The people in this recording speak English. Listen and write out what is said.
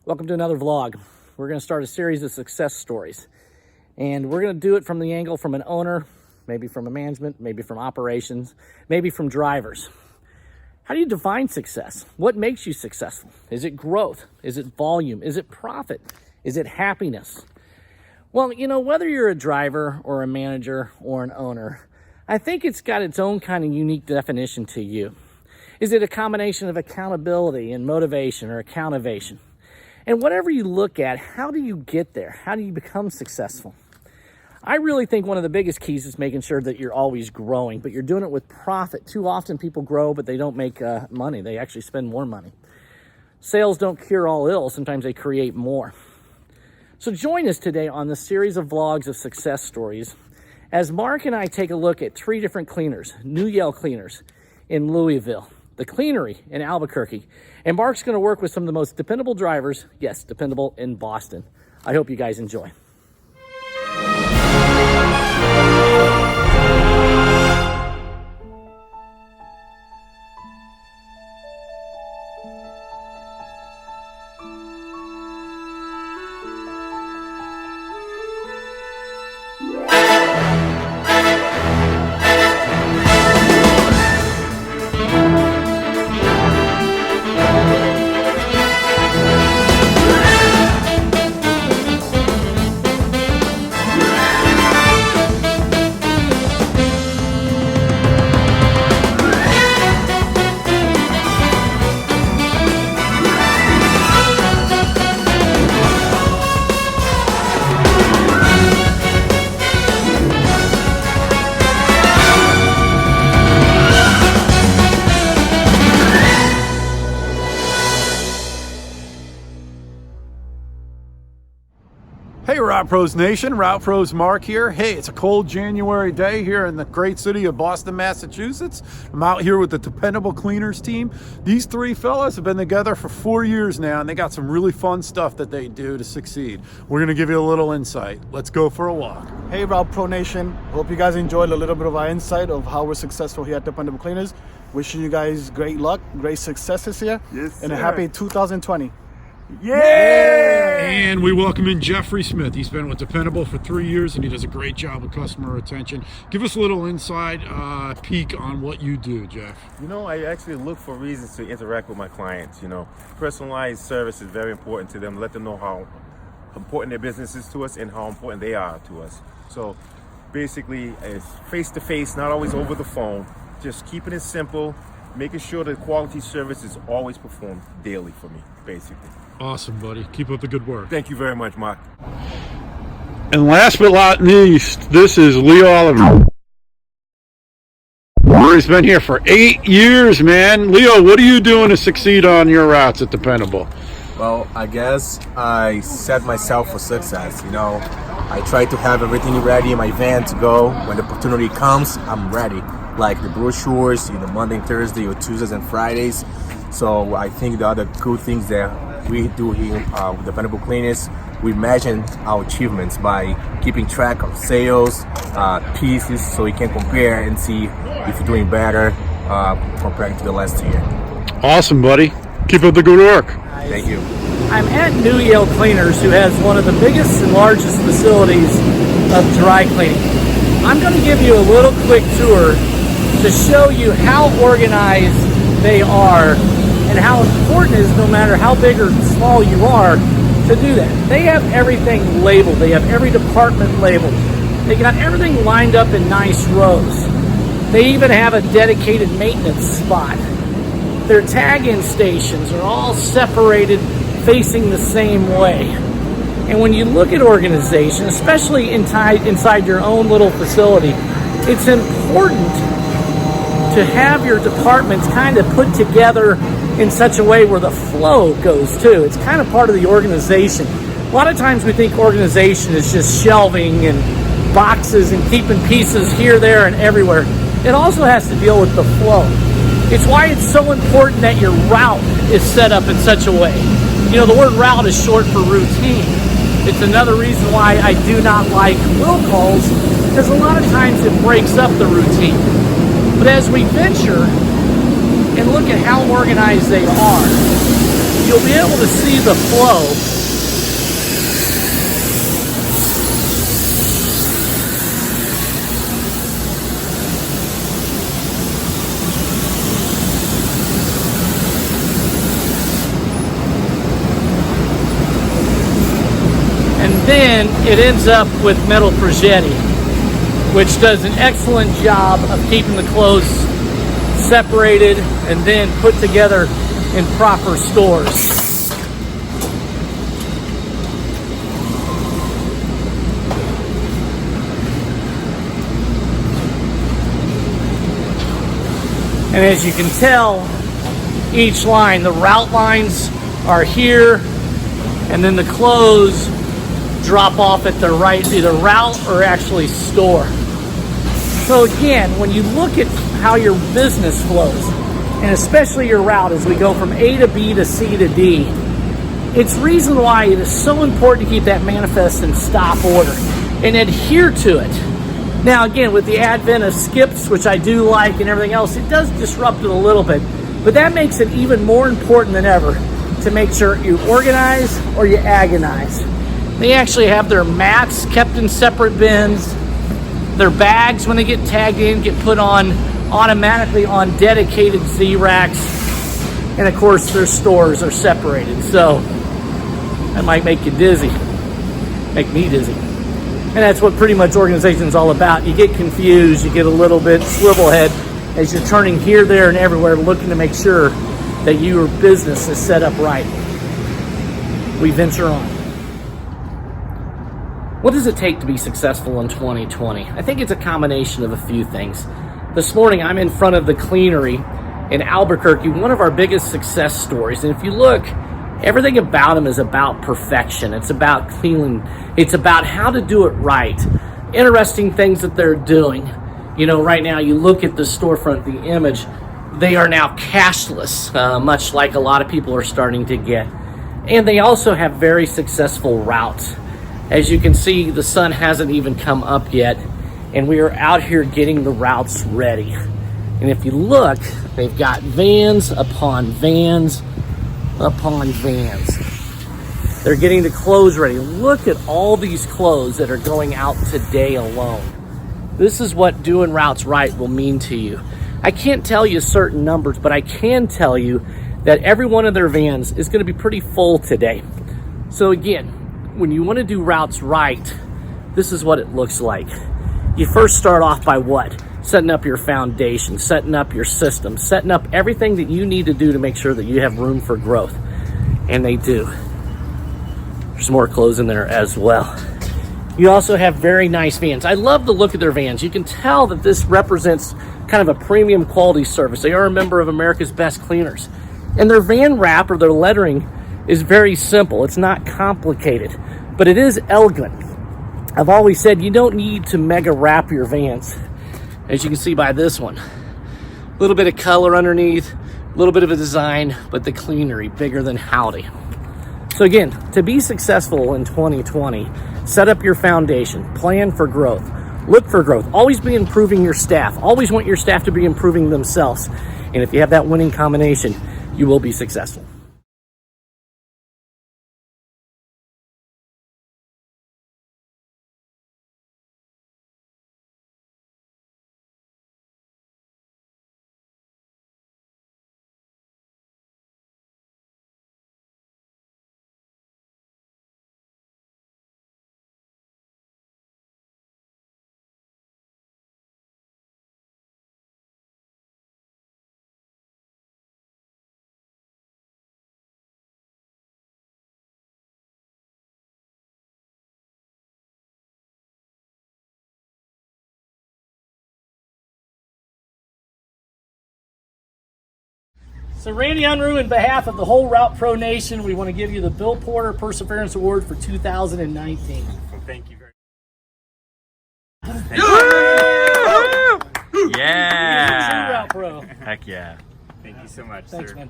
Welcome to another vlog. We're going to start a series of success stories, and we're going to do it from the angle from an owner, maybe from a management, maybe from operations, maybe from drivers. How do you define success? What makes you successful? Is it growth? Is it volume? Is it profit? Is it happiness? Well, you know, whether you're a driver or a manager or an owner, I think it's got its own kind of unique definition to you. Is it a combination of accountability and motivation, or accountivation? And whatever you look at, how do you get there? How do you become successful? I really think one of the biggest keys is making sure that you're always growing, but you're doing it with profit. Too often people grow, but they don't make money. They actually spend more money. Sales don't cure all ill. Sometimes they create more. So join us today on this series of vlogs of success stories as Mark and I take a look at 3 different cleaners, New Yale Cleaners in Louisville, the Cleanery in Albuquerque, and Mark's going to work with some of the most dependable drivers, yes, dependable in Boston. I hope you guys enjoy. Hey Route Pros Nation, Route Pros Mark here. Hey, it's a cold January day here in the great city of Boston, Massachusetts. I'm out here with the Dependable Cleaners team. These 3 fellas have been together for 4 years now, and they got some really fun stuff that they do to succeed. We're gonna give you a little insight. Let's go for a walk. Hey Route Pro Nation, hope you guys enjoyed a little bit of our insight of how we're successful here at Dependable Cleaners. Wishing you guys great luck, great success this year, Yes, and a sir. happy 2020. And we welcome in Jeffrey Smith. He's been with Dependable for 3 years, and he does a great job with customer retention. Give us a little inside peek on what you do, Jeff. You know, I actually look for reasons to interact with my clients. You know, personalized service is very important to them. Let them know how important their business is to us and how important they are to us. So basically, it's face-to-face, not always over the phone. Just keeping it simple, making sure that quality service is always performed daily for me, basically. Awesome, buddy. Keep up the good work. Thank you very much, Mark. And last but not least, this is Leo Oliver. He's been here for 8 years, man. Leo, what are you doing to succeed on your routes at Dependable? Well, I guess I set myself for success. You know, I try to have everything ready in my van to go. When the opportunity comes, I'm ready. Like the brochures, Monday, Thursday, or Tuesdays and Fridays. So I think the other cool things that we do here with Dependable Cleaners, we measure our achievements by keeping track of sales, pieces, so we can compare and see if you're doing better compared to the last year. Awesome, buddy. Keep up the good work. Thank you. I'm at New Yale Cleaners, who has one of the biggest and largest facilities of dry cleaning. I'm going to give you a little quick tour to show you how organized they are and how important it is, no matter how big or small you are, to do that. They have everything labeled. They have every department labeled. They got everything lined up in nice rows. They even have a dedicated maintenance spot. Their tag-in stations are all separated, facing the same way. And when you look at organization, especially inside your own little facility, it's important to have your departments kind of put together in such a way where the flow goes too. It's kind of part of the organization. A lot of times we think organization is just shelving and boxes and keeping pieces here, there, and everywhere. It also has to deal with the flow. It's why it's so important that your route is set up in such a way. You know, the word route is short for routine. It's another reason why I do not like will calls, because a lot of times it breaks up the routine. But as we venture and look at how organized they are, you'll be able to see the flow. And then it ends up with metal Progetti, which does an excellent job of keeping the clothes separated and then put together in proper stores. And as you can tell, each line, the route lines are here, and then the clothes drop off at the right, either route or actually store. So again, when you look at how your business flows, and especially your route as we go from A to B to C to D, it's reason why it is so important to keep that manifest in stop order and adhere to it. Now again, with the advent of skips, which I do like, and everything else, it does disrupt it a little bit, but that makes it even more important than ever to make sure you organize or you agonize. They actually have their mats kept in separate bins. Their bags, when they get tagged in, get put on automatically on dedicated Z-racks. And of course, their stores are separated. So that might make you dizzy, make me dizzy. And that's what pretty much organization is all about. You get confused, you get a little bit swivel head as you're turning here, there, and everywhere, looking to make sure that your business is set up right. We venture on. What does it take to be successful in 2020? I think it's a combination of a few things. This morning, I'm in front of the Cleanery in Albuquerque, one of our biggest success stories. And if you look, everything about them is about perfection. It's about cleaning. It's about how to do it right. Interesting things that they're doing. You know, right now, you look at the storefront, the image, they are now cashless, much like a lot of people are starting to get. And they also have very successful routes. As you can see, the sun hasn't even come up yet, and we are out here getting the routes ready. And if you look, they've got vans upon vans upon vans. They're getting the clothes ready. Look at all these clothes that are going out today alone. This is what doing routes right will mean to you. I can't tell you certain numbers, but I can tell you that every one of their vans is going to be pretty full today. So again, when you want to do routes right, this is what it looks like. You first start off by what? Setting up your foundation, setting up your system, setting up everything that you need to do to make sure that you have room for growth. And they do. There's more clothes in there as well. You also have very nice vans. I love the look of their vans. You can tell that this represents kind of a premium quality service. They are a member of America's Best Cleaners. And their van wrap or their lettering is very simple. It's not complicated, but it is elegant. I've always said you don't need to mega wrap your vans. As you can see by this one, a little bit of color underneath, a little bit of a design, but the Cleanery, bigger than howdy. So again, to be successful in 2020, set up your foundation, plan for growth, look for growth, always be improving your staff, always want your staff to be improving themselves. And if you have that winning combination, you will be successful. So Randy Unruh, in behalf of the whole Route Pro Nation, we want to give you the Bill Porter Perseverance Award for 2019. Thank you very much. Yeah! Route Pro. Heck yeah. Thank you so much, Thanks, sir. man.